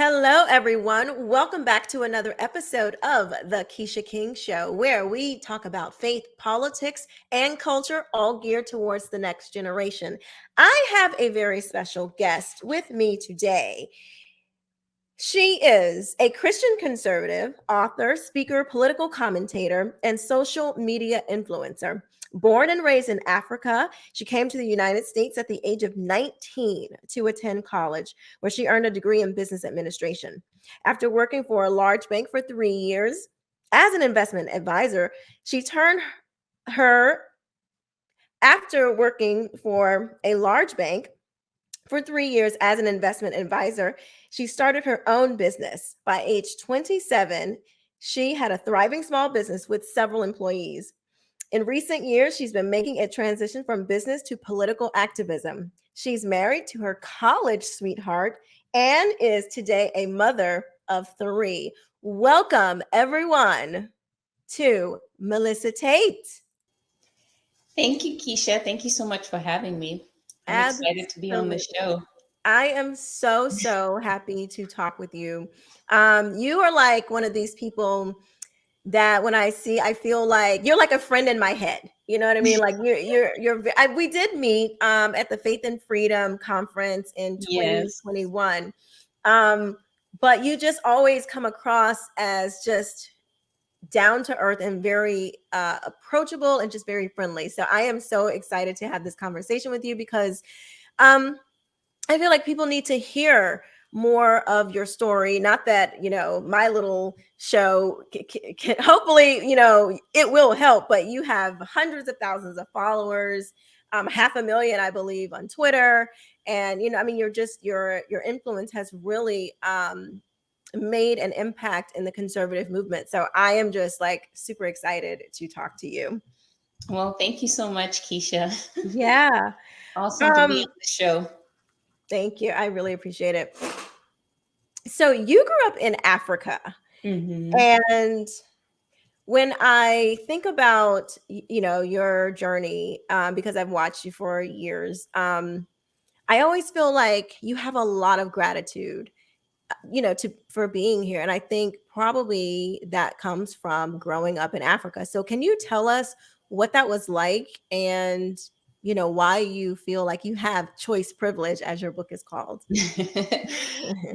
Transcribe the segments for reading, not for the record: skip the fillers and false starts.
Hello, everyone. Welcome back to another episode of the Quisha King Show, where we talk about faith, politics, and culture, all geared towards the next generation. I have a very special guest with me today. She is a Christian conservative, author, speaker, political commentator, and social media influencer. Born and raised in Africa, she came to the United States at the age of 19 to attend college, where she earned a degree in business administration. After working for a large bank for 3 years as an investment advisor, she turned her, after working for a large bank, for 3 years as an investment advisor, she started her own business. By age 27, she had a thriving small business with several employees. In recent years, she's been making a transition from business to political activism. She's married to her college sweetheart and is today a mother of three. Welcome, everyone, to Melissa Tate. Thank you, Keisha. Thank you so much for having me. I'm excited to be on the Absolutely. show. I am so happy to talk with you. You are like one of these people that when I see, I feel like you're like a friend in my head. You know what I mean? Like we did meet at the Faith and Freedom conference in Yes. 2021. But you just always come across as just down to earth and very approachable and just very friendly. So I am so excited to have this conversation with you because um I feel like people need to hear more of your story. Not that, my little show can hopefully, it will help, but you have hundreds of thousands of followers, 500,000, I believe, on Twitter. And, I mean, your influence has really made an impact in the conservative movement. So I am just like super excited to talk to you. Well, thank you so much, Keisha. Yeah. Awesome to be Um, on the show. Thank you. I really appreciate it. So you grew up in Africa, hmm and when I think about your journey, because I've watched you for years, I always feel like you have a lot of gratitude, to for being here, and I think probably that comes from growing up in Africa. So can you tell us what that was like, and why you feel like you have choice privilege, as your book is called?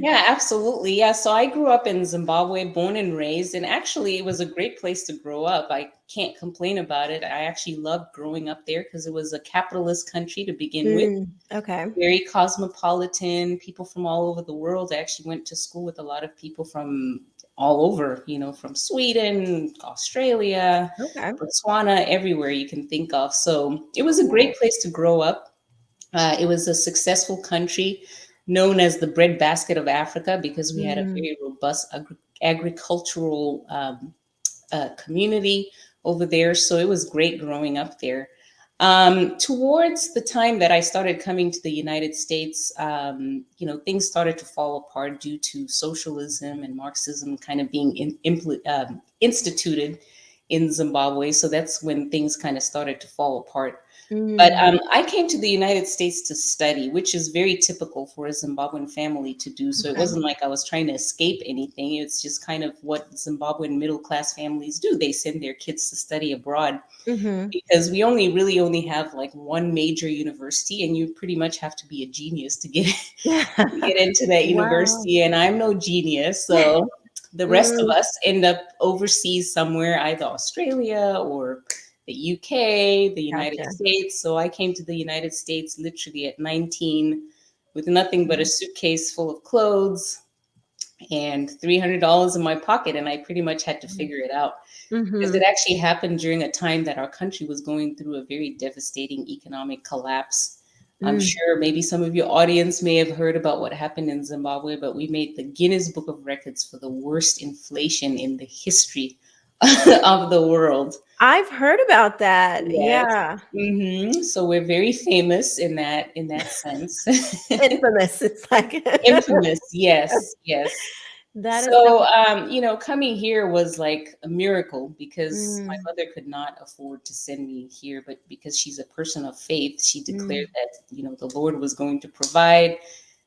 Yeah, absolutely. Yeah, so I grew up in Zimbabwe, born and raised, and actually it was a great place to grow up. I can't complain about it. I actually loved growing up there because it was a capitalist country to begin with. Okay. Very cosmopolitan, people from all over the world. I actually went to school with a lot of people from all over, from Sweden, Australia, Okay. Botswana, everywhere you can think of. So it was a Cool. great place to grow up. It was a successful country known as the breadbasket of Africa because we had a Mm, very robust agricultural community over there. So it was great growing up there. Towards the time that I started coming to the United States, things started to fall apart due to socialism and Marxism kind of being instituted in Zimbabwe. So that's when things kind of started to fall apart. But mm, I came to the United States to study, which is very typical for a Zimbabwean family to do. So it okay. wasn't like I was trying to escape anything. It's just kind of what Zimbabwean middle class families do. They send their kids to study abroad Mhm. because we only have like one major university, and you pretty much have to be a genius to get to get into that Wow. university. And I'm no genius, so the rest of Mm, us end up overseas somewhere, either Australia or the UK, the United gotcha. States. So I came to the United States literally at 19 with nothing but a Mhm. suitcase full of clothes and $300 in my pocket. And I pretty much had to figure it out because it Mhm. actually happened during a time that our country was going through a very devastating economic collapse. I'm Mm. sure maybe some of your audience may have heard about what happened in Zimbabwe, but we made the Guinness Book of Records for the worst inflation in the history of the world. I've heard about that. Yes. Yeah. So we're very famous in that sense. Infamous. It's like Infamous, yes, yes. that is so So, coming here was like a miracle because my mm, mother could not afford to send me here, but because she's a person of faith, she declared mm, that, the Lord was going to provide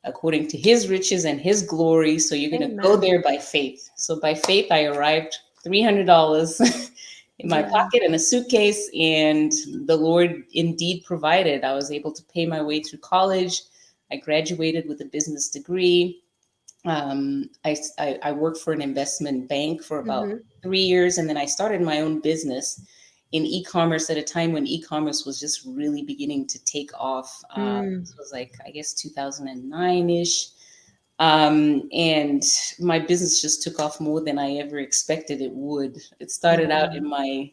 according to his riches and his glory. So you're going to go Amen. there by faith. So by faith, I arrived $300 in my Yeah. pocket and a suitcase, and the Lord indeed provided. I was able to pay my way through college. I graduated with a business degree. I worked for an investment bank for about Mm-hmm. 3 years, and then I started my own business in e-commerce at a time when e-commerce was just really beginning to take off. Mm. This was like, I guess, 2009-ish. And my business just took off more than I ever expected it would. It started out Wow. in my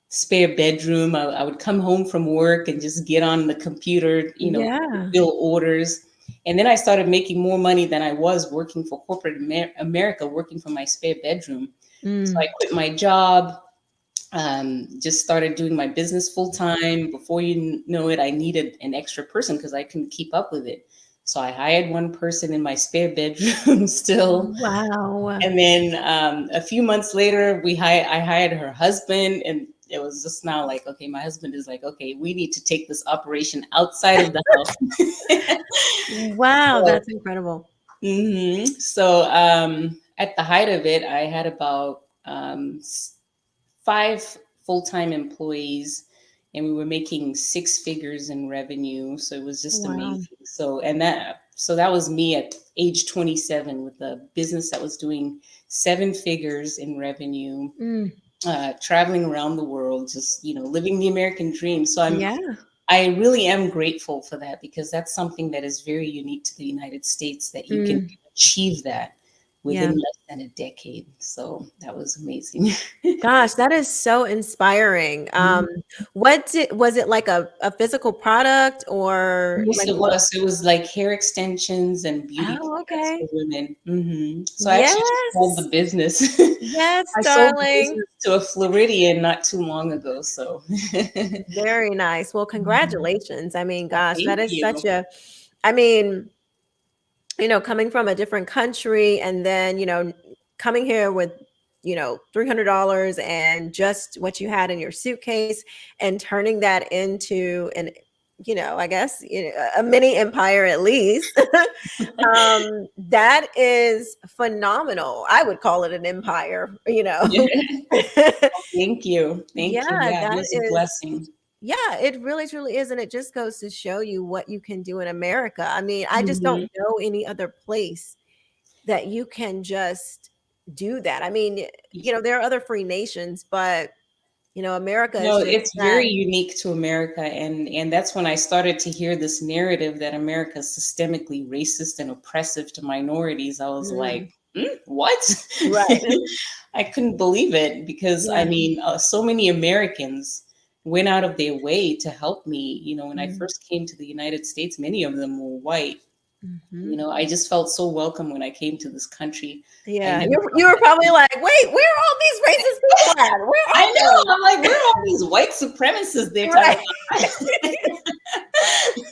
spare bedroom. I would come home from work and just get on the computer, Yeah. fill orders. And then I started making more money than I was working for corporate America, working from my spare bedroom. So I Mm. quit my job, just started doing my business full time. Before you know it, I needed an extra person because I couldn't keep up with it. So I hired one person in my spare bedroom still. Wow. And then a few months later, I hired her husband, and it was just now like, okay, my husband is like, okay, we need to take this operation outside of the house. Wow, So, that's incredible. so at the height of it, I had about 5 full-time employees, and we were making 6 figures in revenue. So it was just Wow. amazing. So that was me at age 27 with a business that was doing 7 figures in revenue, Mm. traveling around the world, just living the American dream. So Yeah. I really am grateful for that, because that's something that is very unique to the United States, that you can Mm. achieve that within Yeah. less than a decade. So that was amazing. Gosh, that is so inspiring. Was it like a physical product or Yes, like it what? was. It was like hair extensions and beauty Oh, products okay. for women. So I actually just sold the Yes. business. Yes, I sold the darling. business to a Floridian not too long ago. So Very nice. Well, Mhm. congratulations. I mean, gosh, that Thank is such you. a, I mean, coming from a different country and then, coming here with, $300 and just what you had in your suitcase and turning that into an, I guess, a mini empire at least. That is phenomenal. I would call it an empire. Thank you. Thank you. Yeah, Yeah, it that was a is blessing. yeah, it really truly is, and it just goes to show you what you can do in America. I mean, I just Mhm. don't know any other place that you can just do that. I mean, there are other free nations, but America No, is just it's that. very unique to America, and that's when I started to hear this narrative that America is systemically racist and oppressive to minorities. I was like, Mm, what? right. I couldn't believe it, because I Yeah. mean, so many Americans went out of their way to help me. When I Mm, first came to the United States, many of them were white. mhm. I just felt so welcome when I came to this country. I Yeah, never you felt were like probably like, "Wait, where are all these racist people at? Where I are know. they?" I'm like, where are all these white supremacists they're talking Right. about?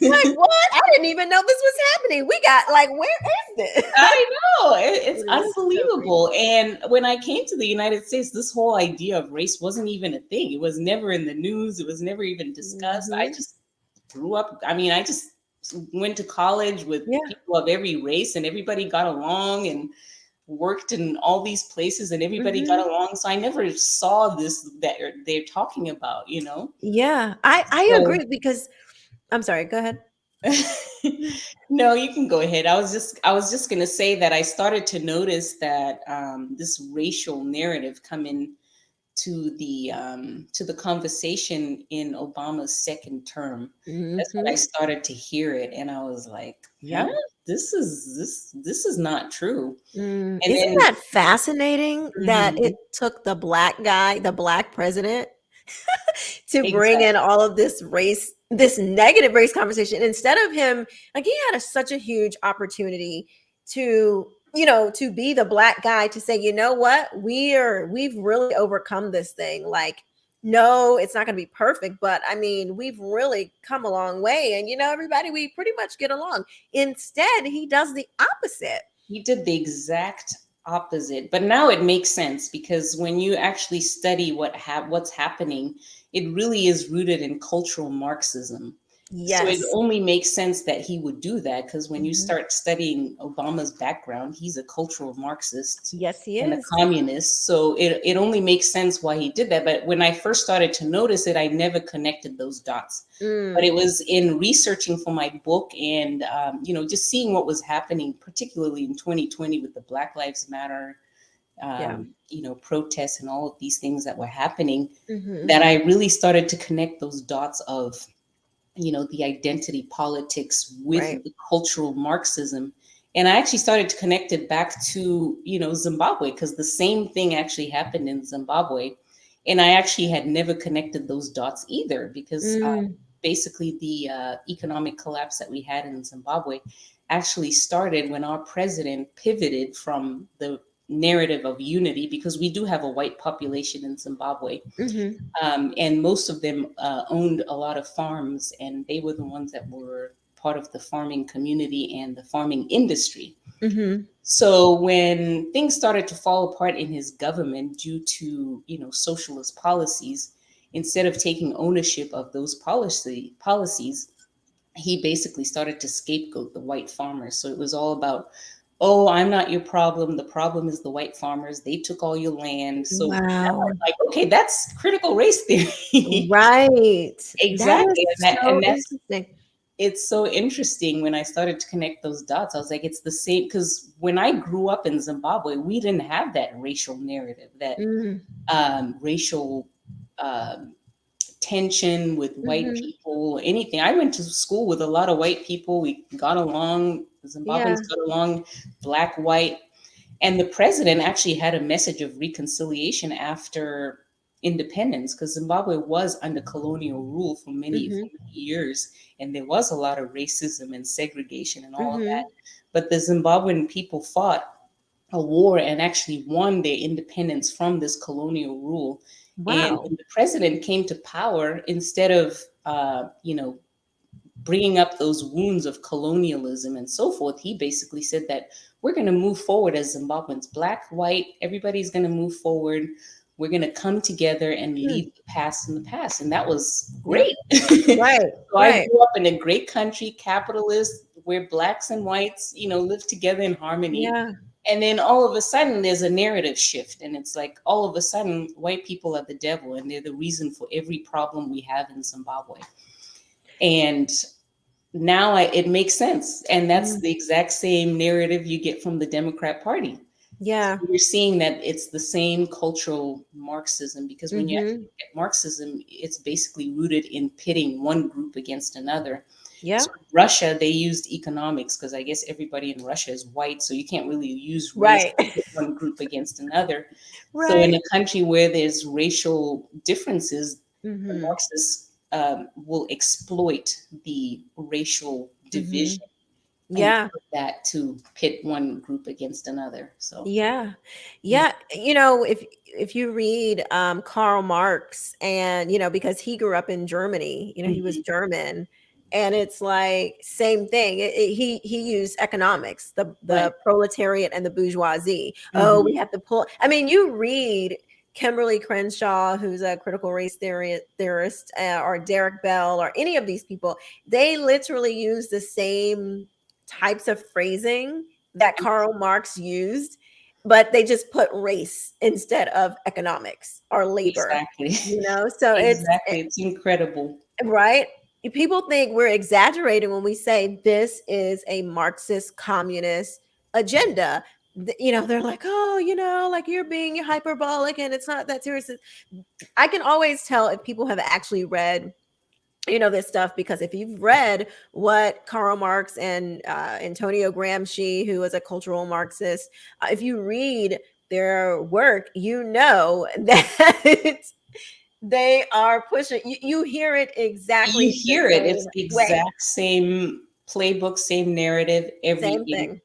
Like, "What? I didn't even know this was happening. We got like, where is this?" I know. It's It is so unbelievable. crazy. And when I came to the United States, this whole idea of race wasn't even a thing. It was never in the news. It was never even discussed. I Mhm. just grew up. I mean, I just went to college with Yeah. people of every race, and everybody got along, and worked in all these places, and everybody got Mhm. along. So I never saw this that they're talking about. Yeah, I So agree because I'm sorry, go ahead. no, you can go ahead. I was just gonna say that I started to notice that this racial narrative come in to the conversation in Obama's second term. That's when I Mhm. started to hear it, and I was like, huh? Yep. This is not true. And Isn't then that fascinating that it mhm, took the black guy, the black president, to bring in exactly. all of this negative race conversation instead of him, like he had such a huge opportunity to be the black guy to say, you know what, we've really overcome this thing. Like, no, it's not going to be perfect, but I mean, we've really come a long way, and everybody, we pretty much get along. Instead, he does the opposite. He did the exact opposite. But now it makes sense, because when you actually study what's happening, it really is rooted in cultural Marxism. So it Yes. only makes sense that he would do that, because when you Mhm. start studying Obama's background, he's a cultural Marxist Yes, he and a is. communist. So it only makes sense why he did that. But when I first started to notice it, I never connected those dots. But Mm. it was in researching for my book and, just seeing what was happening, particularly in 2020 with the Black Lives Matter, Yeah. protests and all of these things that were happening, Mhm. that I really started to connect those dots of, the identity politics with Right. the cultural Marxism. And I actually started to connect it back to, Zimbabwe, because the same thing actually happened in Zimbabwe. And I actually had never connected those dots either, because Mm. basically the economic collapse that we had in Zimbabwe actually started when our president pivoted from the narrative of unity, because we do have a white population in Zimbabwe, Mhm. and most of them owned a lot of farms, and they were the ones that were part of the farming community and the farming industry. Mhm. So when things started to fall apart in his government due to, socialist policies, instead of taking ownership of those policies, he basically started to scapegoat the white farmers. So it was all about, oh, I'm not your problem. The problem is the white farmers. They took all your land. So now Wow. I'm like, okay, that's critical race theory. Right. That is Exactly. so And that's interesting. it's so interesting when I started to connect those dots. I was like, it's the same, because when I grew up in Zimbabwe, we didn't have that racial narrative, that Mm. racial um, tension with white Mhm. people, anything. I went to school with a lot of white people. We got along. Zimbabweans Yeah. got along, black, white. And the president actually had a message of reconciliation after independence, because Zimbabwe was under colonial rule for Mhm. many years. And there was a lot of racism and segregation and all of that. Mhm. But the Zimbabwean people fought a war and actually won their independence from this colonial rule. And Wow. when the president came to power, instead of bringing up those wounds of colonialism and so forth, he basically said that we're going to move forward as Zimbabweans, black, white, everybody's going to move forward. We're going to come together and Hmm. leave the past in the past. And that was Yep. great. Right. So I Right. grew up in a great country, capitalist, where blacks and whites, live together in harmony. Yeah. And then all of a sudden, there's a narrative shift. And it's like all of a sudden, white people are the devil and they're the reason for every problem we have in Zimbabwe. And now it makes sense. And that's Mm. the exact same narrative you get from the Democrat Party. So Yeah. you're seeing that it's the same cultural Marxism, because when you actually Mhm. look at Marxism, it's basically rooted in pitting one group against another. Yeah. So in Russia, they used economics, because I guess everybody in Russia is white, so you can't really use race Right. to pit one group against another. So in Right. a country where there's racial differences, the Mhm. Marxists will exploit the racial Mhm. division and Yeah. use that to pit one group against another. So. Yeah. Mm. Yeah. If you read Karl Marx, and because he grew up in Germany, he was Mhm. German, and it's like same thing. He used economics, Right. the proletariat and the bourgeoisie. Oh, we Mhm. have to pull. I mean, you read Kimberly Crenshaw, who's a critical race theorist, or Derek Bell, or any of these people. They literally use the same types of phrasing that Karl Marx used, but they just put race instead of economics or labor. Exactly. So Exactly. It's incredible. right. People think we're exaggerating when we say this is a Marxist communist agenda. They're like, oh, like you're being hyperbolic and it's not that serious. I can always tell if people have actually read this stuff, because if you've read what Karl Marx and Antonio Gramsci, who was a cultural Marxist, if you read their work, that they are pushing. You hear it You exactly the hear it. It's same the way, exact same playbook, same narrative, same everything. thing.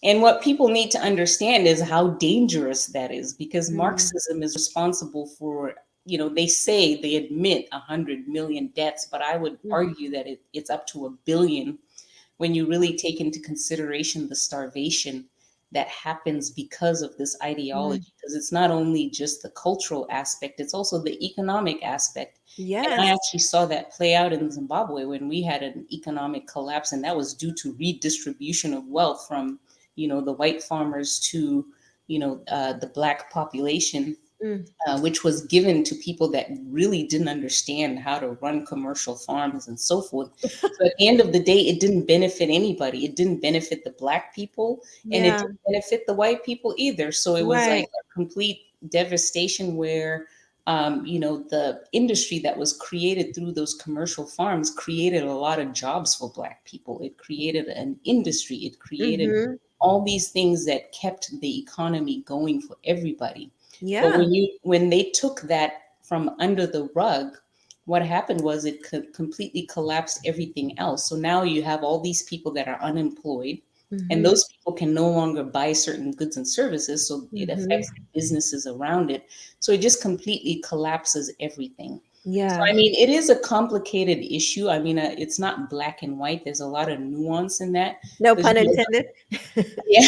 And what people need to understand is how dangerous that is, because Mm, Marxism is responsible for, they say they admit 100 million deaths, but I would mm, argue that it's up to a billion when you really take into consideration the starvation that happens because of this Mm. ideology, because it's not only just the cultural aspect, it's also the economic aspect. And I Yes. actually saw that play out in Zimbabwe when we had an economic collapse, and that was due to redistribution of wealth from, the white farmers to, the black population, Mm. which was given to people that really didn't understand how to run commercial farms and so forth. So at the end of the day, it didn't benefit anybody. It didn't benefit the black people, and it Yeah. didn't benefit the white people either. So it was like Right. a complete devastation where, the industry that was created through those commercial farms created a lot of jobs for black people. It created an industry. It created Mm-hmm. all these things that kept the economy going for everybody. But Yeah. when they took that from under the rug, what happened was it completely collapsed everything else. So now you have all these people that are unemployed, and Mm-hmm. those people can no longer buy certain goods and services. So it Mm-hmm. affects the businesses around it. So it just completely collapses everything. So, Yeah. I mean, it is a complicated issue. I mean, it's not black and white. There's a lot of nuance in that. No Because, pun intended. yeah,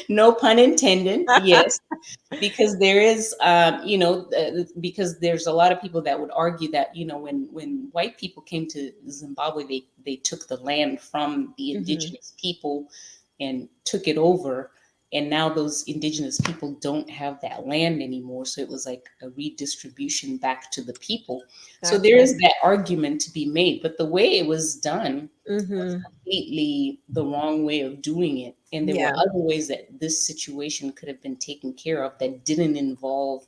no pun intended. Yes, because there is, because there's a lot of people that would argue that, when white people came to Zimbabwe, they took the land from the Mm-hmm. indigenous people and took it over, and now those indigenous people don't have that land anymore. So it was like a redistribution back to the people. So there Gotcha. is that argument to be made, but the way it was done was Mm-hmm. completely the wrong way of doing it. And there were Yeah. other ways that this situation could have been taken care of that didn't involve,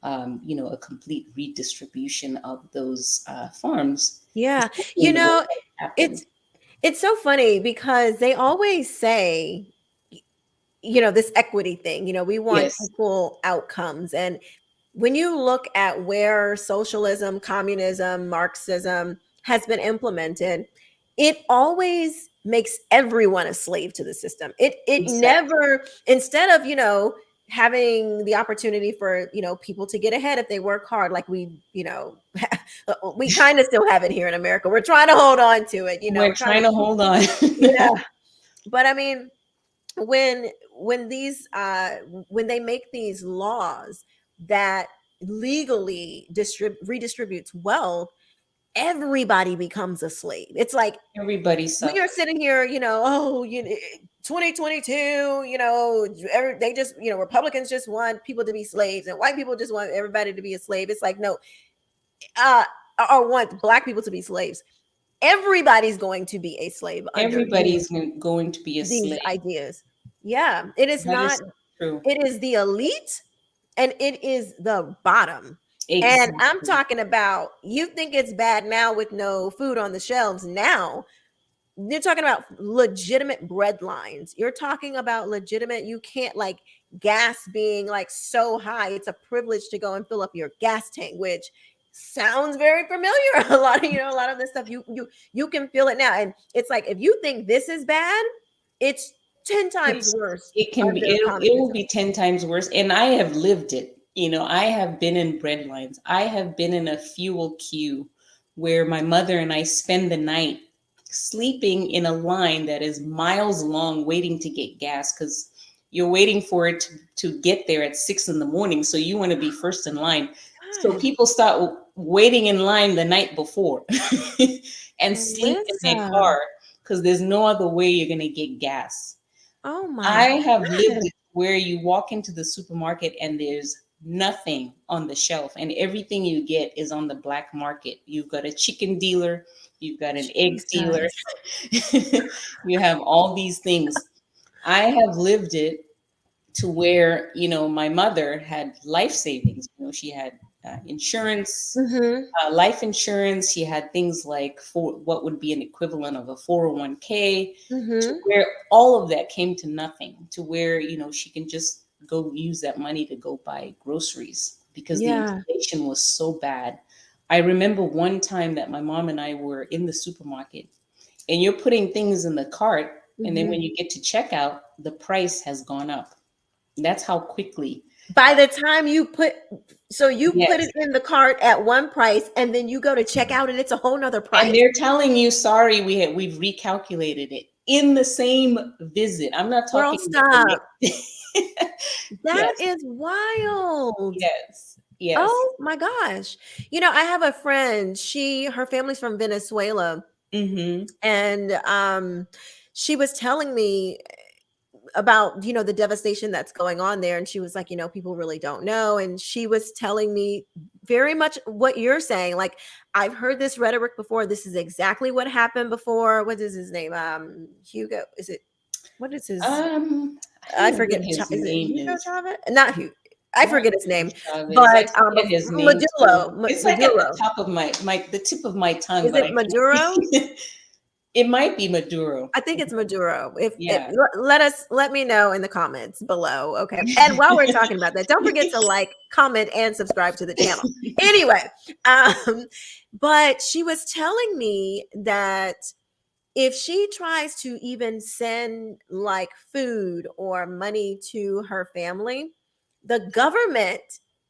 a complete redistribution of those farms, Yeah. especially You in the way know, that it happened. it's it's so funny because they always say, this equity thing, we want Yes, equal outcomes. And when you look at where socialism, communism, Marxism has been implemented, it always makes everyone a slave to the system. It exactly. never, instead of, having the opportunity for, people to get ahead if they work hard, like we kind of still have it here in America. We're trying to hold on to it, We're we're trying to trying to keep, hold on. yeah. But I mean, when these when they make these laws that legally redistributes wealth, everybody becomes a slave. It's like Everybody we are suffers. sitting here, 2022, they just, Republicans just want people to be slaves and white people just want everybody to be a slave. It's like, no, uh or want black people to be slaves. Everybody's going to be a slave under Everybody's going to be a these slave. ideas. Yeah, it is That not, is true. it is the elite and it is the bottom. And I'm Exactly. talking about, you think it's bad now with no food on the shelves now. You're talking about legitimate bread lines. You're talking about legitimate, you can't, like, gas being like so high. It's a privilege to go and fill up your gas tank, which sounds very familiar. A lot of this stuff you can feel it now. And it's like, if you think this is bad, it's 10 times It's worse it can be under it will communism. be 10 times worse, and I have lived it. I have been in bread lines. I have been in a fuel queue where my mother and I spend the night sleeping in a line that is miles long waiting to get gas, because you're waiting for it to get there at 6 in the morning, so you want to be first in line. So God, people start waiting in line the night before and sleep in their Melissa. car because there's no other way you're going to get gas. Oh my I have lived God. it where you walk into the supermarket and there's nothing on the shelf, and everything you get is on the black market. You've got a chicken dealer, you've got an egg dealer, Jesus. you have all these things. I have lived it to where, my mother had life savings. She had insurance, Mm-hmm. life insurance. She had things like for what would be an equivalent of a 401k, to Mm-hmm. where all of that came to nothing, to where, she can just go use that money to go buy groceries because the Yeah. inflation was so bad. I remember one time that my mom and I were in the supermarket, and you're putting things in the cart, and then when Mm-hmm. you get to checkout, the price has gone up. That's how quickly. By the time you put Yes. it in the cart at one price and then you go to check out and it's a whole nother And price. they're telling you, sorry, we've recalculated it. in the same visit. I'm not Girl, talking about the stop. next. That Yes, is wild. yes, yes. Oh my gosh. I have a friend. Her family's from Venezuela, Mm-hmm. and she was telling me about the devastation that's going on there, and she was like, people really don't know, and she was telling me very much what you're saying. Like, I've heard this rhetoric before. This is exactly what happened before. What is his name? Hugo, is it, what is his, I don't I know what forget. his Is it name Hugo is. Chavez? Not Hugo. I Not forget his Hugo name, Chavez. I but forget his name Maduro, too. It's like at the Maduro. top of the tip of my tongue, Is but it I Maduro? can't. It might be Maduro. I think it's Maduro. If Yeah. let me know in the comments below, okay? And while we're talking about that, don't forget to like, comment, and subscribe to the channel. Anyway, um, but she was telling me that if she tries to even send like food or money to her family, the government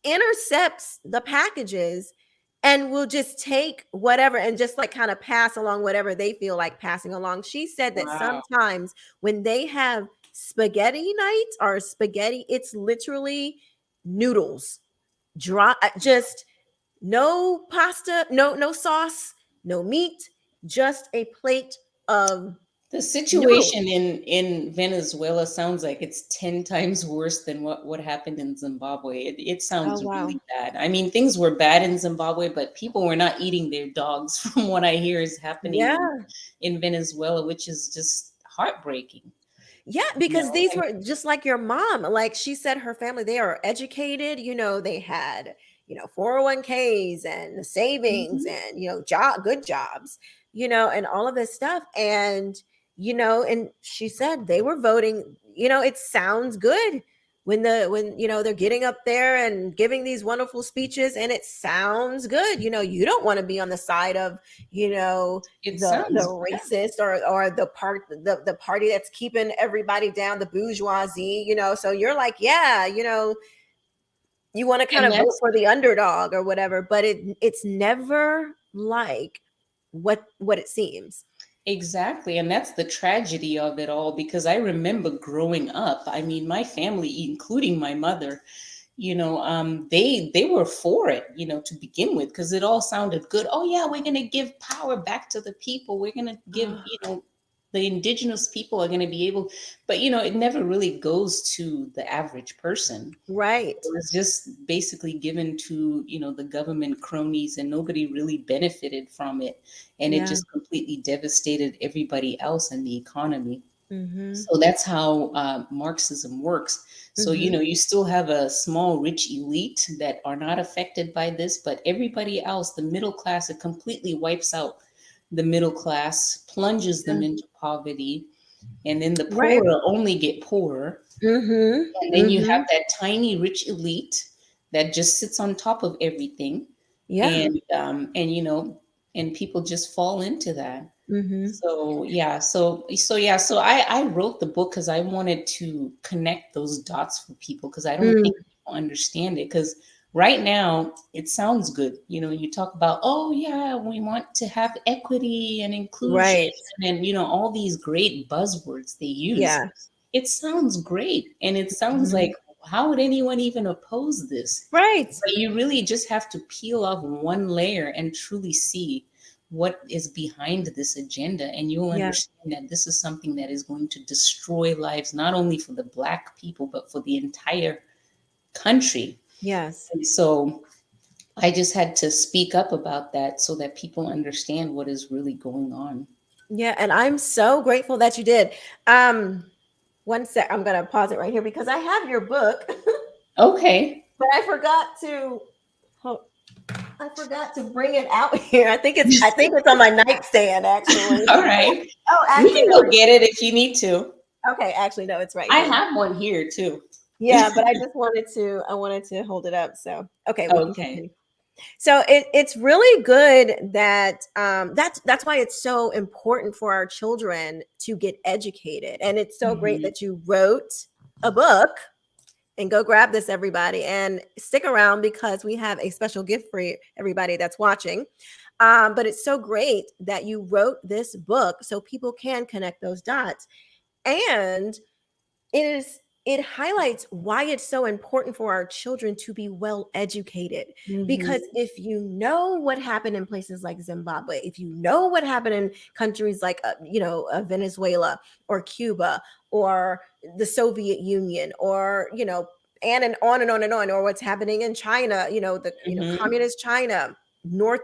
intercepts the packages and will just take whatever and just like kind of pass along whatever they feel like passing along. She said that Wow. sometimes when they have spaghetti nights or spaghetti, it's literally noodles, dry, just no pasta, no sauce, no meat, just a plate of The noodles. situation in Venezuela sounds like it's 10 times worse than what happened in Zimbabwe. It Oh sounds wow. really bad. I mean, things were bad in Zimbabwe, but people were not eating their dogs from what I hear is happening Yeah. in Venezuela, which is just heartbreaking. Yeah, You because know, these were just like your mom. Like she said, her family, they are educated. They had, 401ks and savings Mhm. and, good jobs, and all of this stuff. And she said they were voting, it sounds good when they're getting up there and giving these wonderful speeches, and it sounds good. You don't want to be on the side of, you know, It the sounds bad. racist or the party that's keeping everybody down, the bourgeoisie, so you're like, yeah, you want to kind And of vote that's for the underdog or whatever, but it's never like what it seems. exactly, and that's the tragedy of it all because I remember growing up. I mean, my family, including my mother, they were for it, to begin with, because it all sounded good. Oh yeah, we're gonna give power back to the people. We're gonna give, Ah, the indigenous people are gonna be able, but it never really goes to the average person. right. It was just basically given to the government cronies, and nobody really benefited from it, and it Yeah. just completely devastated everybody else in the economy. Mm-hmm. So that's how Marxism works. So Mm-hmm. you still have a small rich elite that are not affected by this, but everybody else, the middle class, it completely wipes out the middle class, plunges them into poverty, and then the Right. poor only get poorer, Mm-hmm. and then you have Mm-hmm. that tiny rich elite that just sits on top of everything, Yeah. and people just fall into that. Mm-hmm. So I wrote the book because I wanted to connect those dots for people, because I don't Mm, think people understand it. Because right now it sounds good. You talk about, oh yeah, we want to have equity and inclusion, right. and all these great buzzwords they use. Yeah. It sounds great, and it sounds Mhm. like, how would anyone even oppose this? Right. But you really just have to peel off one layer and truly see what is behind this agenda, and you'll Yeah. understand that this is something that is going to destroy lives, not only for the Black people but for the entire country. Yes. And so I just had to speak up about that so that people understand what is really going on. Yeah, and I'm so grateful that you did. One sec, I'm gonna pause it right here because I have your book, Okay. but oh, I forgot to bring it out here. I think it's on my nightstand actually. All right, Oh, we actually can no. go get it if you need to. Okay, actually no, it's right I here. have one here too. Yeah, but I wanted to hold it up. So okay, we can Okay. continue. So it's really good that that's why it's so important for our children to get educated, and it's so great Mhm. that you wrote a book. And go grab this, everybody, and stick around because we have a special gift for everybody that's watching. But it's so great that you wrote this book so people can connect those dots. And it highlights why it's so important for our children to be well educated, Hmm. because if you know what happened in places like Zimbabwe, if you know what happened in countries like Venezuela or Cuba or the Soviet Union, or and on and on and on, or what's happening in China, the Hmm. communist China, North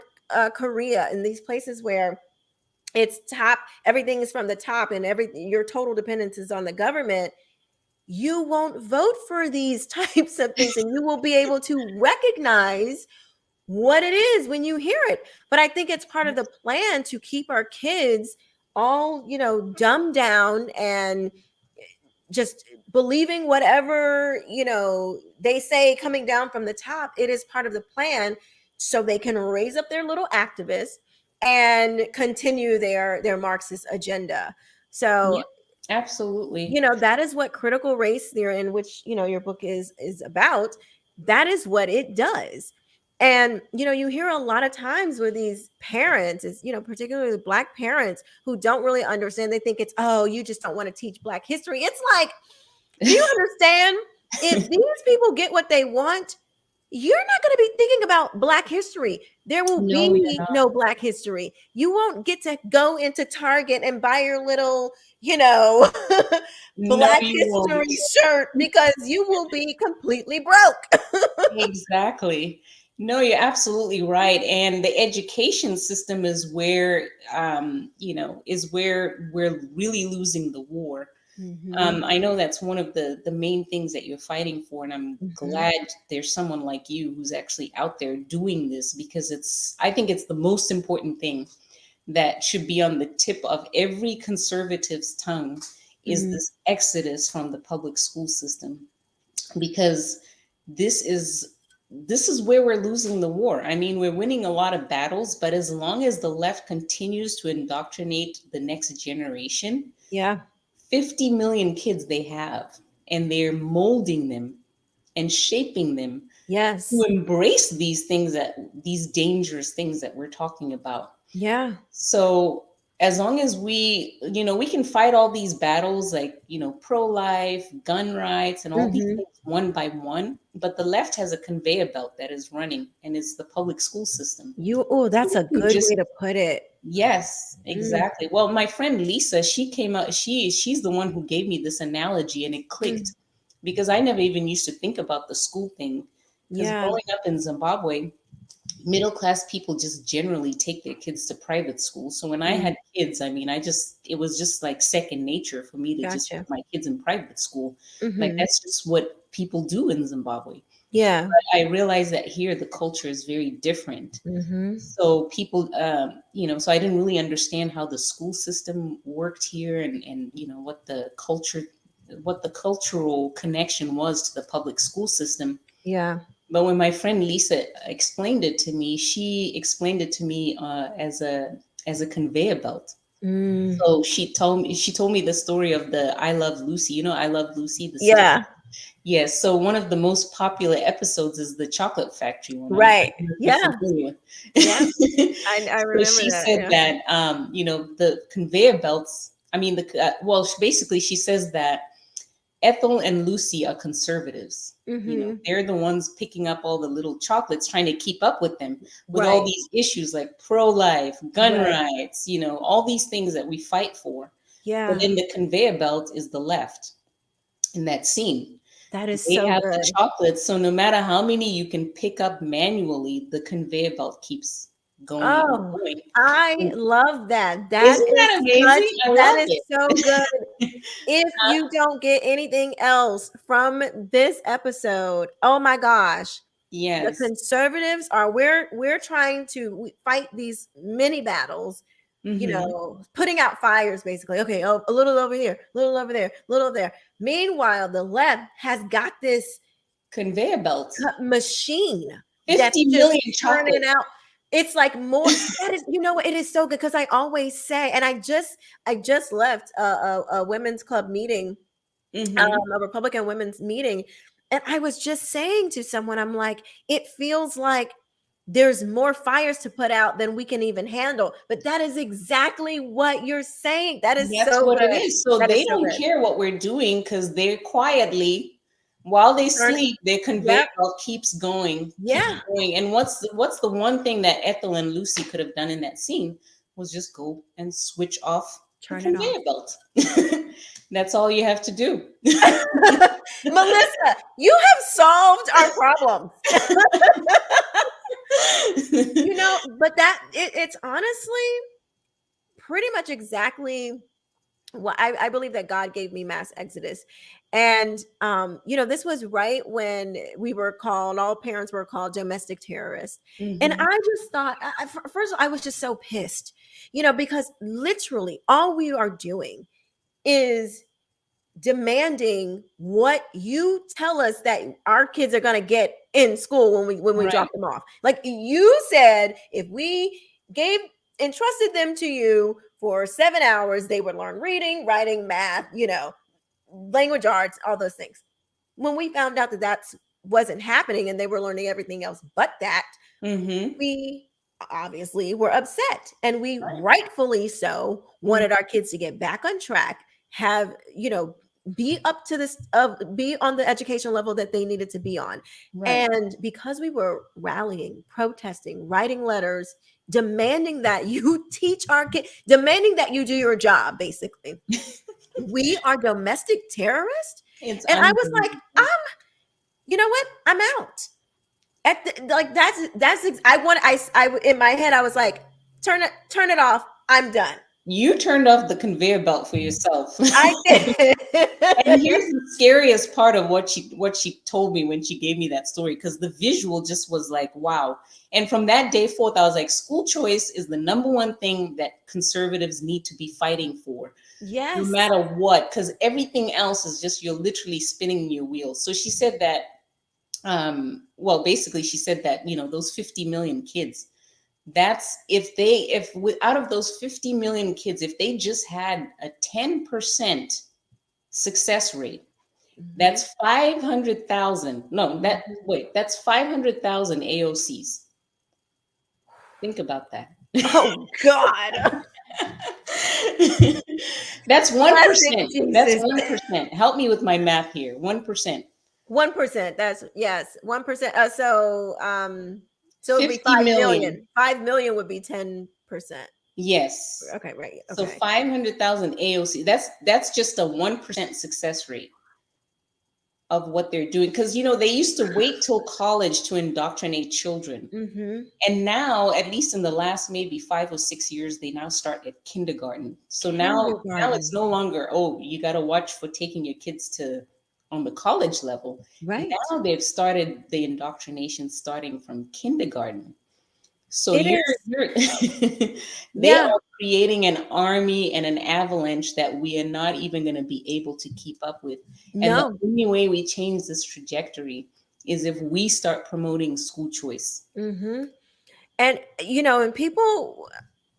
Korea, in these places where it's top, everything is from the top, and your total dependence is on the government, you won't vote for these types of things, and you will be able to recognize what it is when you hear it. But I think it's part of the plan to keep our kids all, dumbed down and just believing whatever, they say coming down from the top. It is part of the plan so they can raise up their little activists and continue their Marxist agenda. So, Yep, absolutely. that is what critical race theory, in which your book is about, that is what it does. And you hear a lot of times with these parents, is particularly Black parents, who don't really understand. They think it's, oh, you just don't want to teach Black history. It's like, do you understand, if these people get what they want, you're not going to be thinking about Black history. There will No, we are be not. no Black history. You won't get to go into Target and buy your little, No, Black you won't. history shirt, because you will be completely broke. Exactly. No, you're absolutely right. And the education system is where, is where we're really losing the war. Mm-hmm. I know that's one of the main things that you're fighting for, and I'm Mm-hmm. glad there's someone like you who's actually out there doing this, because I think it's the most important thing that should be on the tip of every conservative's tongue, is Mm-hmm. this exodus from the public school system, because this is this is where we're losing the war. I mean, we're winning a lot of battles, but as long as the left continues to indoctrinate the next generation, Yeah. 50 million kids they have, and they're molding them and shaping them to Yes. embrace these dangerous things that we're talking about. Yeah. So as long as we can fight all these battles, like, pro-life, gun rights, and all these Mm-hmm. things one by one, but the left has a conveyor belt that is running, and it's the public school system. Oh, that's We a can good way just to put it. Yes, Mm-hmm. exactly. Well, my friend Lisa, she came out, she's the one who gave me this analogy, and it clicked, because I never even used to think about the school thing. Because Yeah. growing up in Zimbabwe, middle class people just generally take their kids to private school. So when I Mm. had kids, I mean, it was just like second nature for me to just Gotcha. put my kids in private school. Like, Mm-hmm. that's just what people do in Zimbabwe. Yeah. But I realized that here the culture is very different. Mm-hmm. So people, so I didn't really understand how the school system worked here, and what the cultural connection was to the public school system. Yeah. But when my friend Lisa explained it to me, she explained it to me as a conveyor belt. Mm. So she told me the story of the I Love Lucy. I Love Lucy, the series. Yeah. Yes. So one of the most popular episodes is the chocolate factory one. I Right. don't know if Yeah. you're familiar. Yeah. I So remember she that. said Yeah. that the conveyor belts. I mean, basically she says that Ethel and Lucy are conservatives. Mm-hmm. They're the ones picking up all the little chocolates, trying to keep up with them, with all Right. these issues like pro-life, gun Right. rights, all these things that we fight for. But Yeah. then the conveyor belt is the left in that scene. That is They so have the good. chocolates, so no matter how many you can pick up manually, the conveyor belt keeps going and Oh, going. I And love that. isn't that amazing? I That love is so good. it. If you don't get anything else from this episode, oh my gosh. The Yes. conservatives are, we're trying to fight these mini battles, Hmm. putting out fires basically. Okay, oh, a little over here, a little over there, a little there. Meanwhile, the left has got this Conveyor belts. machine that's 50 just million turning chocolates. out. It's like more. That is, what, it is so good, because I always say, and I just left a women's club meeting, Hmm. a Republican women's meeting, and I was just saying to someone, I'm like, it feels like there's more fires to put out than we can even handle. But that is exactly what you're saying. That is That's so what it good. is. So That is they so don't good. care what we're doing because they're quietly, while they Turn- sleep, their conveyor Yep. belt keeps going, keeps Yeah. going. And what's the one thing that Ethel and Lucy could have done in that scene was just go and switch off the Turn it off. conveyor belt. That's all you have to do. Melissa, you have solved our problems. But it's honestly pretty much exactly what I believe, that God gave me mass exodus. And this was right when all parents were called domestic terrorists. And Mhm. I just thought, first of all, I was just so pissed, because literally all we are doing is demanding what you tell us that our kids are going to get in school when we Right. drop them off. Like you said, if we entrusted them to you for 7 hours, they would learn reading, writing, math, language arts, all those things. When we found out that wasn't happening and they were learning everything else but that, Mhm. we obviously were upset, and we Right. rightfully so Mhm. wanted our kids to get back on track, have be up to this be on the education level that they needed to be on. Right. And because we were rallying, protesting, writing letters, demanding that you teach our kids, demanding that you do your job, basically, we are domestic terrorists. It's And I was like, unbelievable. you know what, I'm out. Like I in my head I was like, turn it off, I'm done. You turned off the conveyor belt for yourself. I did. And here's the scariest part of what she told me when she gave me that story, because the visual just was like, wow. And from that day forth, I was like, school choice is the number one thing that conservatives need to be fighting for, no Yes. matter what, because everything else is just, you're literally spinning your wheels. So she said that, well, basically she said that, those 50 million kids, that's out of those 50 million kids, if they just had a 10% success rate, that's 500,000. No, that's 500,000 AOCs. Think about that. Oh God. That's Blessed 1%. That's Jesus. 1%. Help me with my math here. 1%. 1%. That's, yes, 1%. So it would be 50 5 million. million. 5 million would be 10%. Yes. Okay, right. So Okay. 500,000 AOC. That's just a 1% success rate of what they're doing, because they used to wait till college to indoctrinate children, Mm-hmm. and now, at least in the last maybe 5 or 6 years, they now start at kindergarten. So now it's Kindergarten. no longer, oh, you got to watch for taking your kids to on the college level. Right. Now they've started the indoctrination starting from kindergarten. So It you're is. you're they Yeah. are creating an army and an avalanche that we are not even going to be able to keep up with. And the No. only way we change this trajectory is if we start promoting school choice. Mm-hmm. And and people,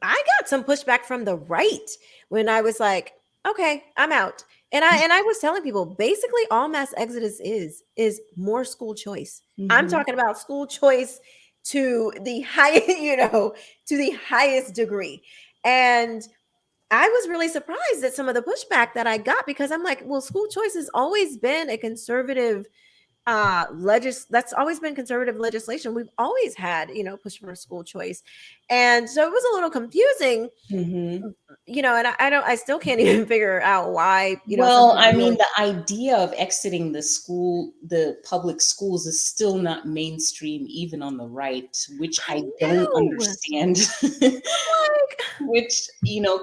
I got some pushback from the right when I was like, okay, I'm out. And I was telling people, basically all mass exodus is more school choice. I'm Mhm. talking about school choice to the high, to the highest degree. And I was really surprised at some of the pushback that I got, because I'm like, well, school choice has always been a conservative that's always been conservative legislation. We've always had, push for school choice. And so it was a little confusing, Mhm. and I still can't even figure out why, some Well, people I mean, really. the idea of exiting the public schools is still not mainstream, even on the right, which I I don't know. understand. Like, Which,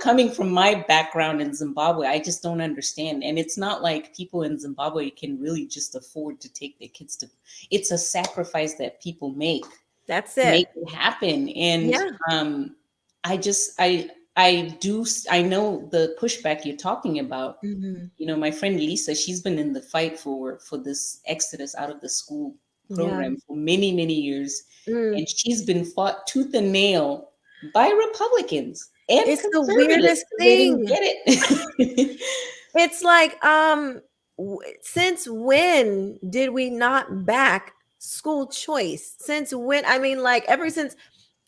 coming from my background in Zimbabwe, I just don't understand. And it's not like people in Zimbabwe can really just afford to take their kids to, it's a sacrifice that people make that's to it. make it happen. And Yeah. I just, I know the pushback you're talking about. Hmm. My friend Lisa, she's been in the fight for this exodus out of the school Yeah. program for many, many years. Mm. And she's been fought tooth and nail by Republicans and It's the conservatives weirdest 'cause they didn't thing. get it. It's like, since when did we not back school choice? Since when? I mean, like ever since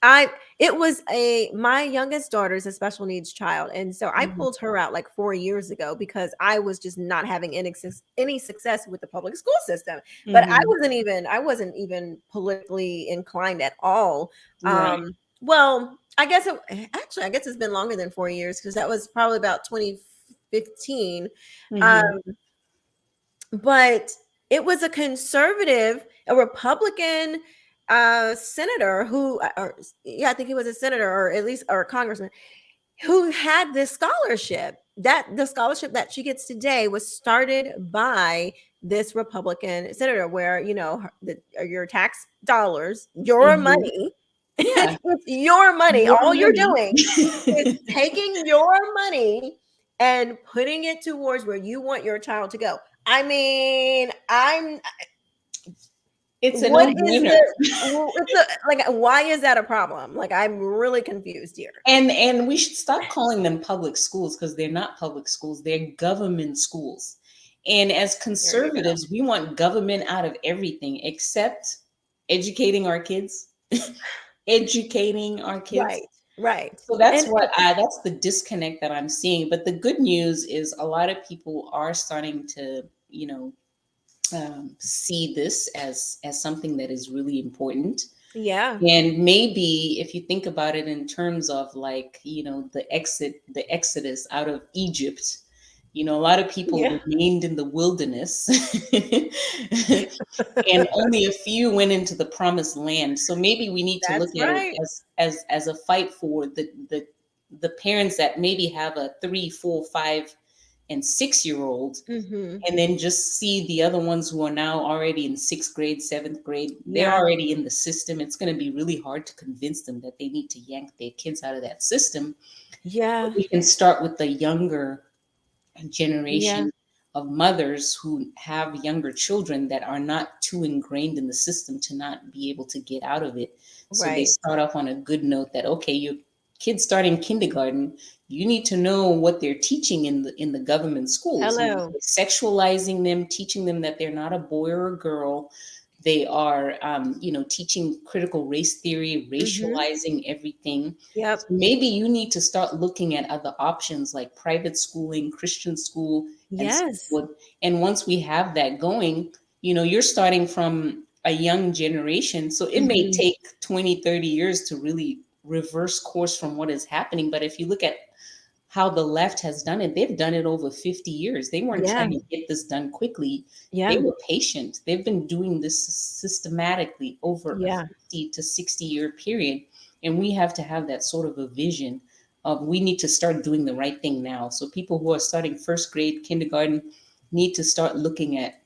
I it was a my youngest daughter's a special needs child, and so I Mhm. pulled her out like 4 years ago because I was just not having any success with the public school system. But Mhm. I wasn't even politically inclined at all. Right. Well, actually I guess it's been longer than 4 years because that was probably about 2015. Um, Mhm. but it was a conservative, a Republican senator who, or yeah, I think he was a senator or at least or a congressman who had this scholarship. That the scholarship that she gets today was started by this Republican senator, where your tax dollars, your Mhm. money, Yeah. it's your money. More All you're money. doing is taking your money and putting it towards where you want your child to go. I mean, I'm It's a what is no-brainer. the like why is that a problem? Like I'm really confused here. And we should stop calling them public schools because they're not public schools, they're government schools. And as There you go. conservatives, we want government out of everything except educating our kids. Educating our kids. Right, right. So that's And what I that's the disconnect that I'm seeing. But the good news is a lot of people are starting to, see this as something that is really important. yeah, And maybe if you think about it in terms of like, the exodus out of Egypt, a lot of people yeah, remained in the wilderness and only a few went into the promised land. So maybe we need to look that's at it right. as a fight for the parents that maybe have a 3, 4, 5, and 6 year old, Hmm. and then just see the other ones who are now already in sixth grade, seventh grade. They're Yeah, already in the system. It's going to be really hard to convince them that they need to yank their kids out of that system. yeah, We can start with the younger yeah. generation of mothers who have younger children that are not too ingrained in the system to not be able to get out of it. So they Right. start off on a good note that, okay, your kids starting kindergarten, you need to know what they're teaching in the government schools. Hello. Sexualizing them, teaching them that they're not a boy or a girl. They are, teaching critical race theory, Hmm. racializing everything. So Yep. maybe you need to start looking at other options like private schooling, Christian school, and so Yes. forth. And once we have that going, you're starting from a young generation. So it may Hmm. take 20, 30 years to really reverse course from what is happening. But if you look at how the left has done it, they've done it over 50 years. They weren't Yeah. trying to get this done quickly. They Yeah. were patient. They've been doing this systematically over a Yeah. 50 to 60-year period. And we have to have that sort of a vision of we need to start doing the right thing now. So people who are starting first grade, kindergarten, need to start looking at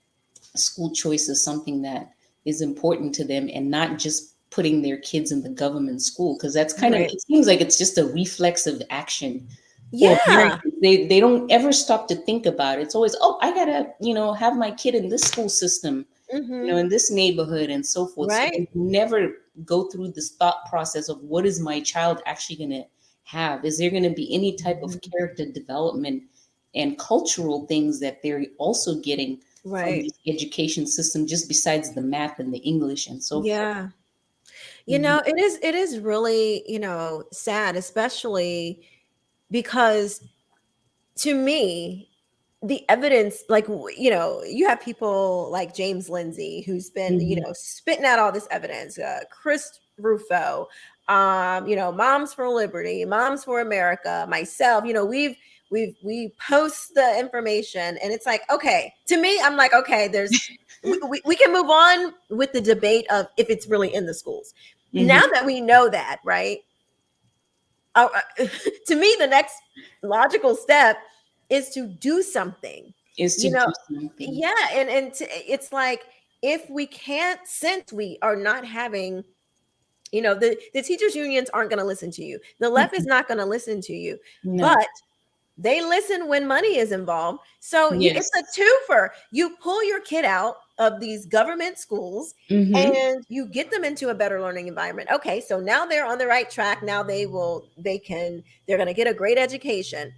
school choice as something that is important to them and not just putting their kids in the government school, because that's kind of, Right. it seems like it's just a reflexive action for Yeah. Americans. They don't ever stop to think about it. It's always, oh, I gotta, have my kid in this school system, Hmm. in this neighborhood and so forth. So Right. they never go through this thought process of what is my child actually gonna have? Is there gonna be any type of Mhm. character development and cultural things that they're also getting from Right. the education system, just besides the math and the English and so forth? Yeah. Mhm. It is really, sad, especially because to me, the evidence, like, you have people like James Lindsay, who's been, Mhm. spitting out all this evidence, Chris Rufo, Moms for Liberty, Moms for America, myself, we post the information and it's like, okay, to me, I'm like, okay, we can move on with the debate of if it's really in the schools. Now Mhm. that we know that, right? To me, the next logical step is to do something. Is to You know, do something. yeah, it's like if we can't, since we are not having, the teachers unions aren't going to listen to you. The left is Mhm. not going to listen to you, No. but they listen when money is involved. So it's Yes. a twofer. You pull your kid out of these government schools Mhm. and you get them into a better learning environment. Okay, so now they're on the right track. Now they're going to get a great education.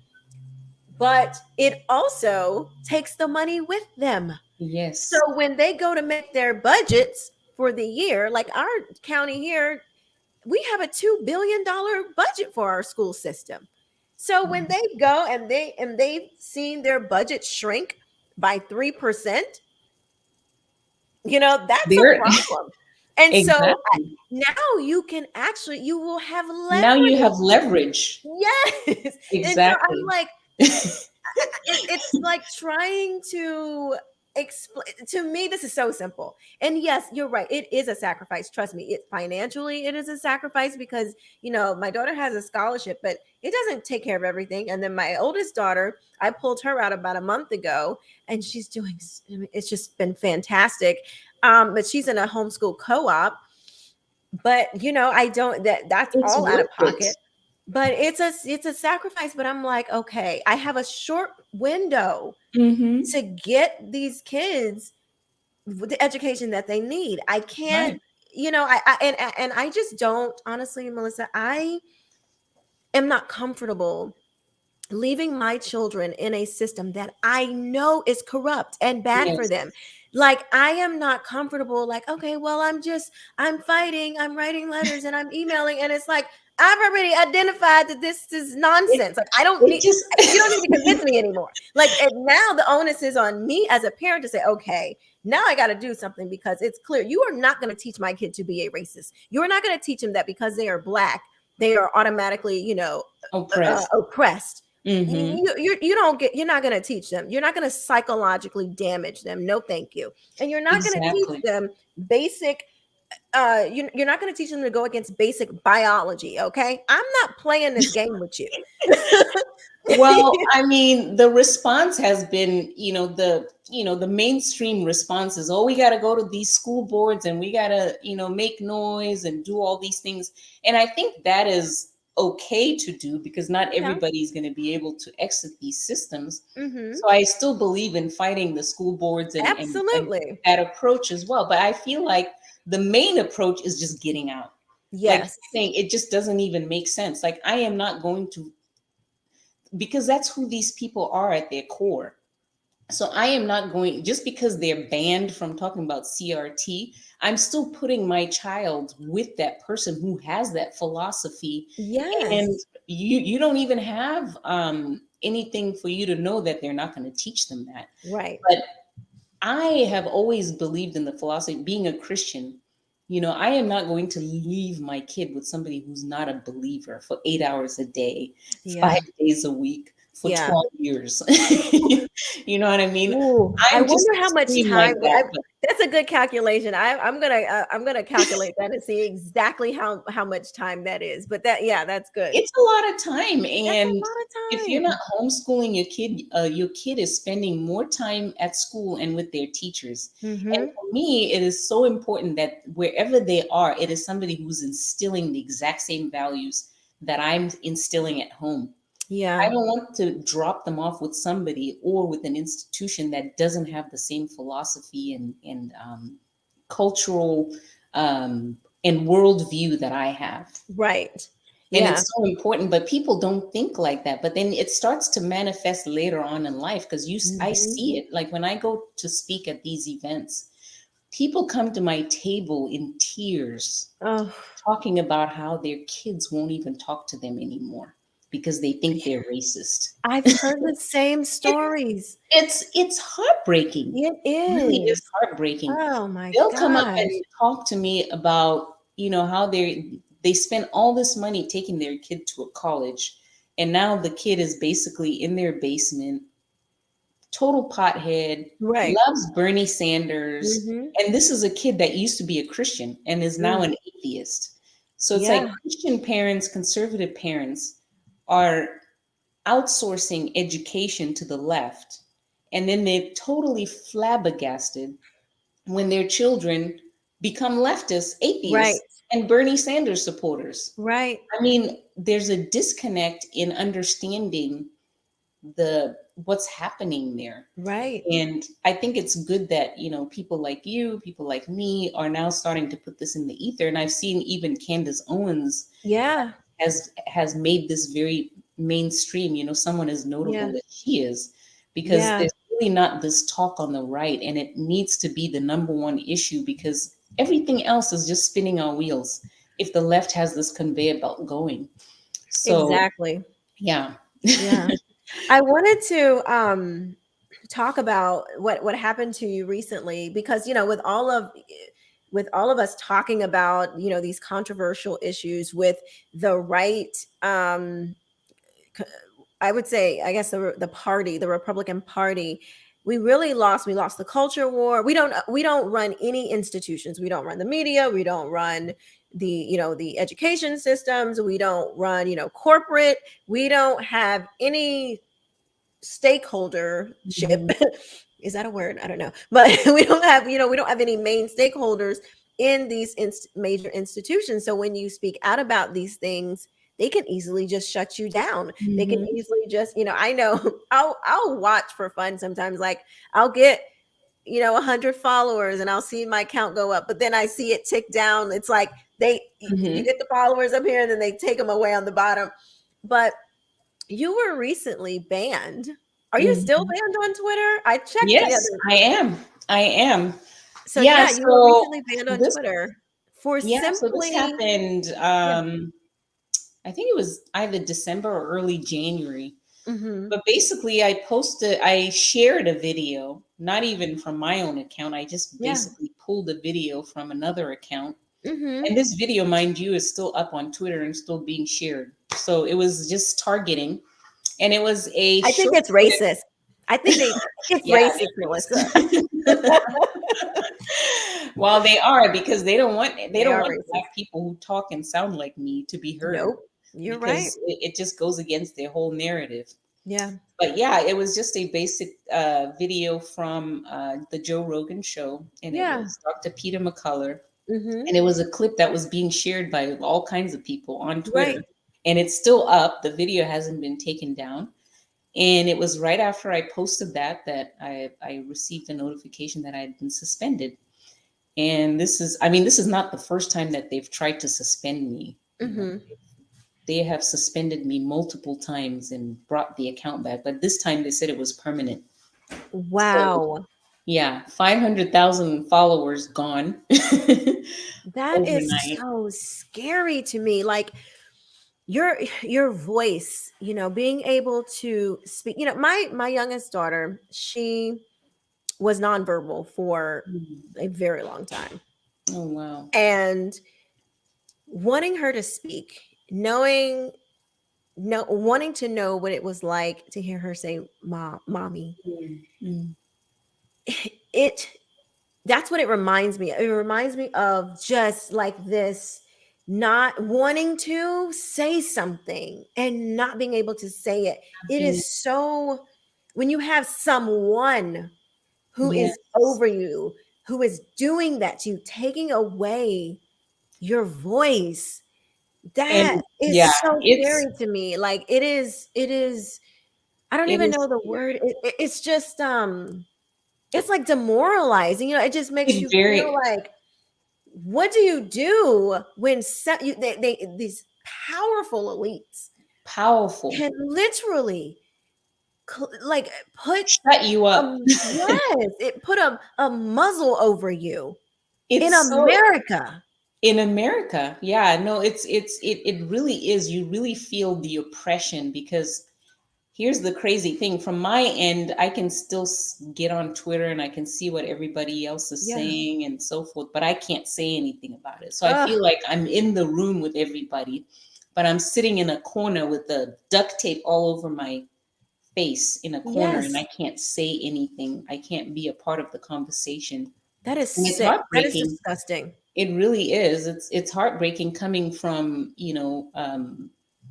But it also takes the money with them. So Yes. when they go to make their budgets, for the year. Like our county here, we have a $2 billion budget for our school system. So when they go and they've seen their budget shrink by 3%, that's a There, problem. And so exactly. now you will have Now you leverage. have leverage. Yes. And so I'm Exactly. like, it's like trying to explain to me. This is so simple, and yes, you're right, it is a sacrifice. Trust me, it financially it is a sacrifice, because my daughter has a scholarship, but it doesn't take care of everything. And then my oldest daughter, I pulled her out about a month ago, and she's doing, it's just been fantastic. But she's in a homeschool co-op, but I don't, that's It's all out of worth it. pocket. But it's a sacrifice. But I'm like, okay, I have a short window Mm-hmm. to get these kids the education that they need. I can't, Right. and I just don't, honestly, Melissa, I am not comfortable leaving my children in a system that I know is corrupt and bad for Yes. them. Like, I am not comfortable, like, okay, well, I'm fighting, I'm writing letters, and I'm emailing, and it's like, I've already identified that this is It, nonsense. Like, I don't it need, just you don't need to convince me anymore. Like, and now the onus is on me as a parent to say, okay, now I got to do something, because it's clear you are not going to teach my kid to be a racist. You're not going to teach them that because they are Black, they are automatically, oppressed. oppressed. Mm-hmm. You don't get, you're not going to teach them, you're not going to psychologically damage them, no thank you. And you're not going to teach Exactly. them basic, you're not going to teach them to go against basic biology. Okay, I'm not playing this game with you. Well, I mean, the response has been, the mainstream response is, oh, we got to go to these school boards and we got to, make noise and do all these things. And I think that is okay to do, because not Yeah. everybody's going to be able to exit these systems. Mm-hmm. So I still believe in fighting the school boards and Absolutely. that approach as well. But I feel like the main approach is just getting out. Like Yes. saying, it just doesn't even make sense. Like, I am not going to, because that's who these people are at their core. So I am not going, just because they're banned from talking about CRT, I'm still putting my child with that person who has that philosophy. And Yes. you don't even have anything for you to know that they're not going to teach them that. Right. But I have always believed in the philosophy, being a Christian, I am not going to leave my kid with somebody who's not a believer for 8 hours a day, Yeah. 5 days a week, for Yeah. 12 years. You know what I mean? Ooh, I I'm just wonder how much extreme like time. that. But That's a good calculation. I'm gonna calculate that and see exactly how much time that is. But yeah, that's good. it's a lot of time. That's a And if lot you're of not time. homeschooling your kid is spending more time at school and with their teachers. And Mm-hmm. for me, it is so important that wherever they are, it is somebody who's instilling the exact same values that I'm instilling at home. I Yeah. don't want to drop them off with somebody or with an institution that doesn't have the same philosophy and cultural and worldview that I have. Right. And Yeah. it's so important, but people don't think like that. But then it starts to manifest later on in life, because I Mm-hmm. see it. Like when I go to speak at these events, people come to my table in tears, Oh, talking about how their kids won't even talk to them anymore because they think they're racist. I've heard the same stories. It's heartbreaking. It It really is is. heartbreaking. Oh my They'll come up gosh. and talk to me about, how they spend all this money taking their kid to a college, and now the kid is basically in their basement, total pothead, Right. loves Bernie Sanders. Mm-hmm. And this is a kid that used to be a Christian and is now Mm. an atheist. So it's like Yeah. Christian parents, conservative parents are outsourcing education to the left. And then they're totally flabbergasted when their children become leftists, Right. atheists, and Bernie Sanders supporters. Right. I mean, there's a disconnect in understanding the what's happening there. Right. And I think it's good that, people like you, people like me are now starting to put this in the ether. And I've seen even Candace Owens Yeah. has made this very mainstream, someone as Yeah. notable as she is, because Yeah. there's really not this talk on the right, and it needs to be the number one issue, because everything else is just spinning on wheels if the left has this conveyor belt going. So Exactly. yeah. Yeah. I wanted to talk about what happened to you recently, because with all of us talking about, these controversial issues with the right, c- I would say, I guess the party, the Republican Party, we lost the culture war. We don't run any institutions. We don't run the media. We don't run the education systems. We don't run, corporate. We don't have any stakeholdership. Mhm. Is that a word? I don't know. But we don't have any main stakeholders in these major institutions. So when you speak out about these things, they can easily just shut you down. They can Mhm. easily just, I know, I'll watch for fun sometimes. Like, I'll get 100 followers and I'll see my count go up, but then I see it tick down. It's like you Mhm. get the followers up here and then they take them away on the bottom. But you were recently banned. Are you still Mhm. banned on Twitter? I checked the Yes, other. I am. I am. So Yeah, yeah, you were so recently banned on this Twitter for this simply. happened Yeah. I think it was either December or early January. Mhm. But basically I shared a video, not even from my own account. I just Yeah. basically pulled a video from another account. Mhm. And this video, mind you, is still up on Twitter and still being shared. So it was just targeting. And it was a I think short it's racist. I think it's yeah, racist, they're Melissa. racist. Well, they are because they They don't are want racist. black people who talk and sound like me to be heard Nope. You're right. because it just goes against their whole narrative. Yeah. But yeah, it was just a basic video from the Joe Rogan show, and it Yeah. was Dr. Peter McCullough, Mhm. and it was a clip that was being shared by all kinds of people on Right. Twitter, and it's still up. The video hasn't been taken down, and it was right after I posted that I received a notification that I had been suspended. And this is not the first time that they've tried to suspend me. You know, Mhm. they have suspended me multiple times and brought the account back, but this time they said it was permanent. So Wow. yeah, 500,000 followers gone That is overnight. so scary to me. Like, your voice, being able to speak. My youngest daughter, she was nonverbal for Mhm. a very long time. Oh wow. And wanting her to speak, wanting to know what it was like to hear her say mommy, Mm. it that's what it reminds me. It reminds me of just like this, not wanting to say something and not being able to say it. It Mm. is so, when you have someone who is Yes. over you, who is doing that to you, taking away your voice, And that yeah, is so scary it's to me. Like, it is, I don't it even is know the word. It's just it's like demoralizing. It just makes it's you feel very like, what do you do when these powerful elites powerful. can literally like put Shut you up. yes, it put a muzzle over you in It's so America. in America. Yeah, no, it really is. You really feel the oppression because here's the crazy thing. From my end, I can still get on Twitter and I can see what everybody else is Yeah. saying and so forth, but I can't say anything about it. So I Ugh, feel like I'm in the room with everybody, but I'm sitting in a corner with the duct tape all over my face in a corner and I yes. can't say anything. I can't be a part of the conversation. That is And it's sick. That is heartbreaking. disgusting. It really is. It's heartbreaking coming from,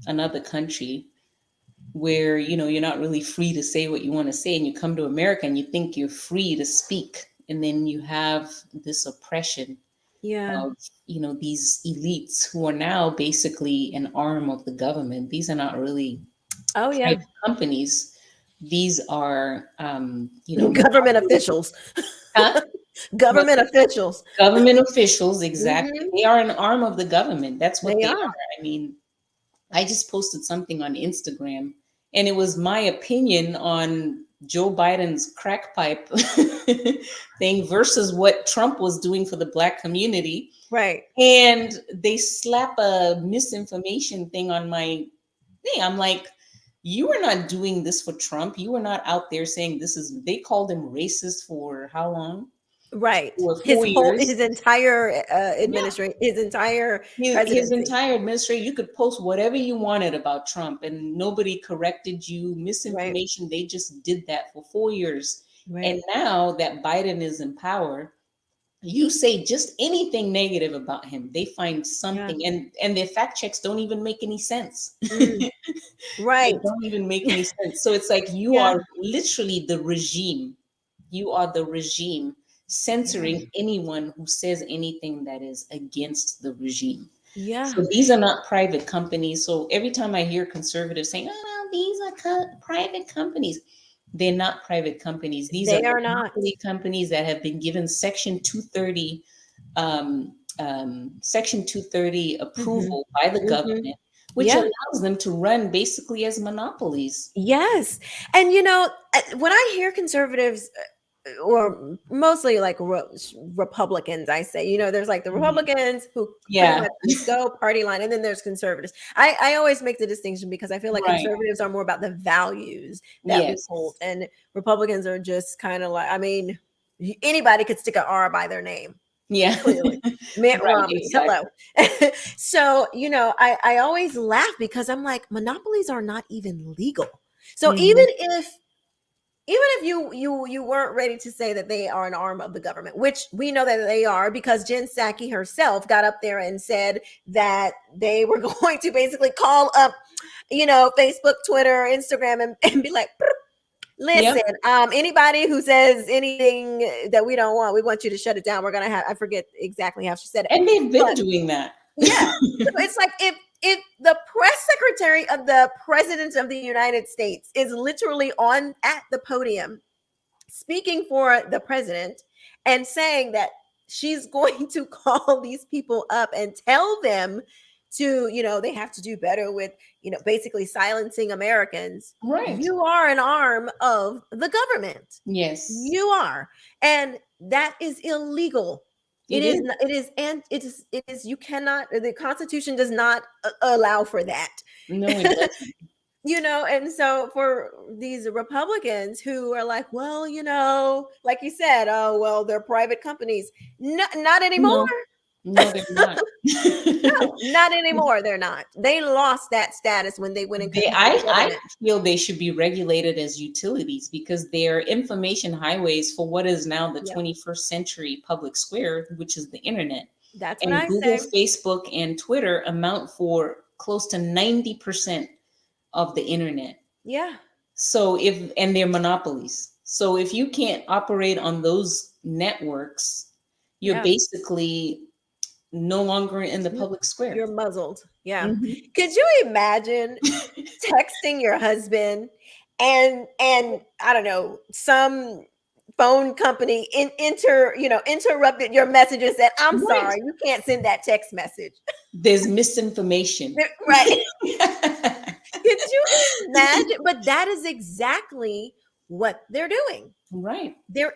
another country where you're not really free to say what you want to say, and you come to America and you think you're free to speak, and then you have this oppression Yeah. of these elites who are now basically an arm of the government. These are not really Oh yeah. private companies. These are Government monopolies. officials. Huh? But Government officials. government officials, exactly, Hmm. they are an arm of the government. That's what They they are. are. I mean, I just posted something on Instagram, and it was my opinion on Joe Biden's crack pipe thing versus what Trump was doing for the Black community. Right. And they slap a misinformation thing on my thing. I'm like, you are not doing this for Trump. You are not out there saying this is, they called him racist for how long? Right. For 4 years. His entire Yeah. administration, his entire His presidency. entire administration, you could post whatever you wanted about Trump and nobody corrected you. Right. Misinformation, they just did that for 4 years. Right. And now that Biden is in power, you say just anything negative about him, they find Yeah. something, and their fact checks don't even make any sense. Mm, They right. don't even make any sense. So it's like you Yeah. are literally the regime. You are the regime Yeah. censoring anyone who says anything that is against the regime. Yeah. So these are not private companies. So every time I hear conservatives saying, "Oh, these are private companies," they're not private companies. These are They are not. monopoly companies that have been given Section 230 Hmm. approval by the Hmm. government, which Yeah. allows them to run basically as monopolies. Yes. And when I hear conservatives, or mostly like Republicans, I say, there's like the Mhm. Republicans who pretty Yeah, much just go party line, and then there's conservatives. I always make the distinction because I feel like right. conservatives are more about the values that we hold, Yes. and Republicans are just kind of like, I mean, anybody could stick an R by their name. Yeah. Clearly, Mitt Right, Romney. Hello. exactly. So, I always laugh because I'm like, monopolies are not even legal. So Mhm. even if you weren't ready to say that they are an arm of the government, which we know that they are, because Jen Psaki herself got up there and said that they were going to basically call up, Facebook, Twitter, Instagram, and be like, listen, Yep. anybody who says anything that we don't want, we want you to shut it down. We're gonna have, I forget exactly how she said it, And they've been but doing that. yeah. So it's like, if the press secretary of the president of the United States is literally on at the podium speaking for the president and saying that she's going to call these people up and tell them to, they have to do better with, basically silencing Americans. Right. You are an arm of the government. Yes. You are. And that is illegal. It It is is. not, it is you cannot, the Constitution does not allow for that. No, it doesn't. And so for these Republicans who are like, well, like you said, oh, well, they're private companies. No, not anymore. No, no, they're not. No, not anymore. They're not. They lost that status when they went and They, competed with the I government. feel they should be regulated as utilities because they're information highways for what is now the Yep. 21st century public square, which is the internet. That's what And I Google, say. Facebook, and Twitter amount for close to 90% of the internet. Yeah. So and they're monopolies. So if you can't operate on those networks, you're Yeah. basically no longer in the You- public square. You're muzzled. Yeah. Mhm. Could you imagine texting your husband and I don't know, some phone company interrupted your message and said, I'm Right. sorry, you can't send that text message. There's misinformation. Right. Could you imagine? But that is exactly what they're doing. Right. They're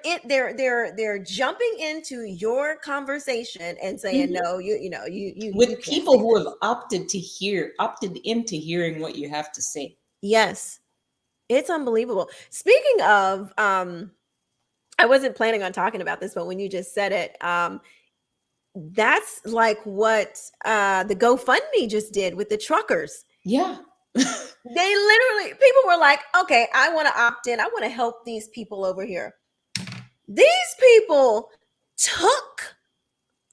jumping into your conversation and saying, Mhm. no, you With can't people say who this. have opted into hearing what you have to say. Yes. It's unbelievable. Speaking of, I wasn't planning on talking about this, but when you just said it, that's like what the GoFundMe just did with the truckers. Yeah. They literally, people were like, okay, I want to opt in. I want to help these people over here. These people took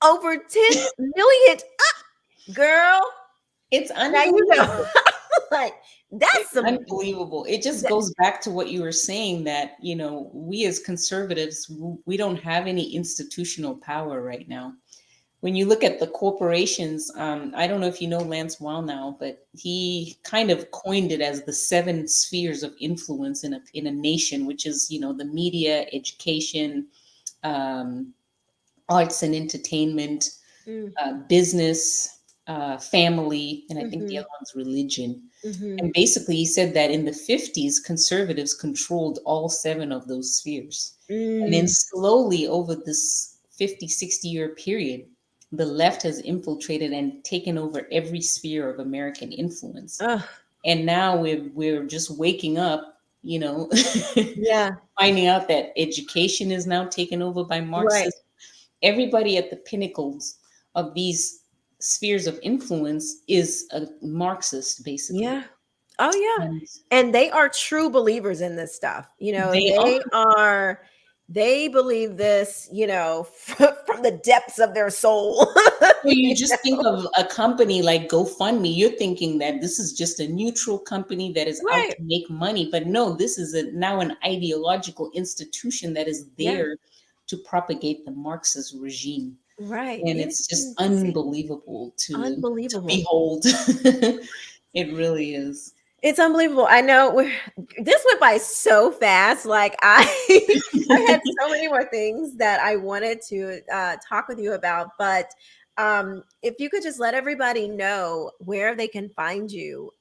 over 10 million. Girl, It's now unbelievable. like that's It's some. unbelievable. It just That, goes back to what you were saying that, we as conservatives, we don't have any institutional power right now. When you look at the corporations, I don't know if you know Lance Wallnau, but he kind of coined it as the 7 spheres of influence in a nation, which is, the media, education, um, arts and entertainment, mm, business, family, and I think the Mm-hmm. other one's religion. Mm-hmm. And basically, he said that in the 50s, conservatives controlled all seven of those spheres. And then Mm. slowly over this 50, 60-year period, the left has infiltrated and taken over every sphere of American influence. Oh, And now we're just waking up, yeah. finding out that education is now taken over by Right. Marxists. Everybody at the pinnacles of these spheres of influence is a Marxist, basically. Yeah. Oh, yeah. And And they are true believers in this stuff. they are. They believe this, from the depths of their soul. Well, you You just think know? of a company like GoFundMe, you're thinking that this is just a neutral company that is out Right. to make money. But no, this is now an ideological institution that is Yeah. there to propagate the Marxist regime. Right. And It's it's just insane. unbelievable to Unbelievable. behold. It really is. It's unbelievable. I know this went by so fast. Like I had so many more things that I wanted to talk with you about, but if you could just let everybody know where they can find you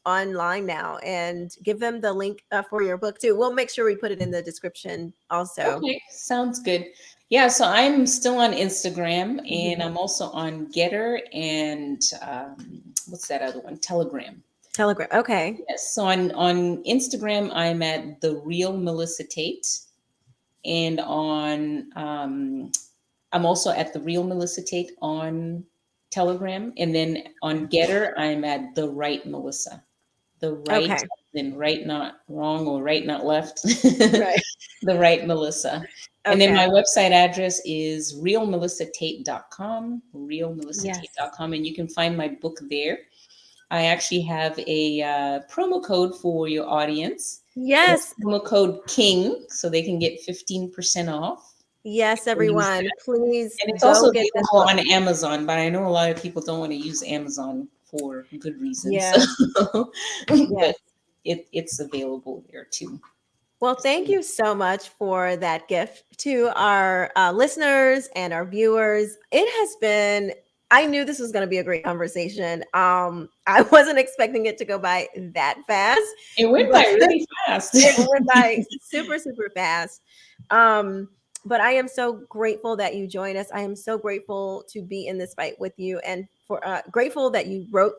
online now, and give them the link for your book too. We'll make sure we put it in the description also. Okay, sounds good. Yeah, so I'm still on Instagram and Mhm. I'm also on Getter and what's that other one? Telegram. Telegram. Okay. Yes. So on Instagram, I'm at the real Melissa Tate, and on I'm also at the real Melissa Tate on Telegram, and then on Getter, I'm at the right Melissa. The right, Okay. then right, not wrong, or right, not left. Right. The right Melissa. And then my Okay. website address is realmelissatate.com, Yes. realmelissatate.com, and you can find my book there. I actually have a promo code for your audience. It's Yes. promo code KING, so they can get 15% off. Yes, They use everyone. that. Please And it's go also get this available book. on Amazon, but I know a lot of people don't want to use Amazon for good reasons. Yeah. But Yes. it's available there too. Well, thank So, you so much for that gift to our listeners and our viewers. It has been, I knew this was going to be a great conversation. I wasn't expecting it to go by that fast, it went but by really fast. it went by super, super fast. Um, but I am so grateful that you joined us. I am so grateful to be in this fight with you, and for grateful that you wrote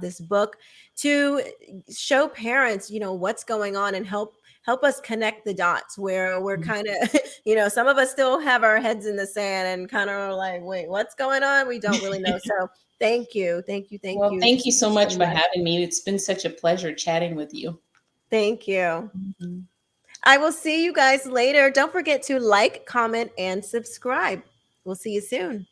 this book to show parents, what's going on, and help us connect the dots where we're kind of, some of us still have our heads in the sand and kind of like, wait, what's going on? We don't really know. So thank you, thank you, thank Well, you thank you so so much for much. having me. It's been such a pleasure chatting with you. Thank you. Mhm. I will see you guys later. Don't forget to like, comment, and subscribe. We'll see you soon.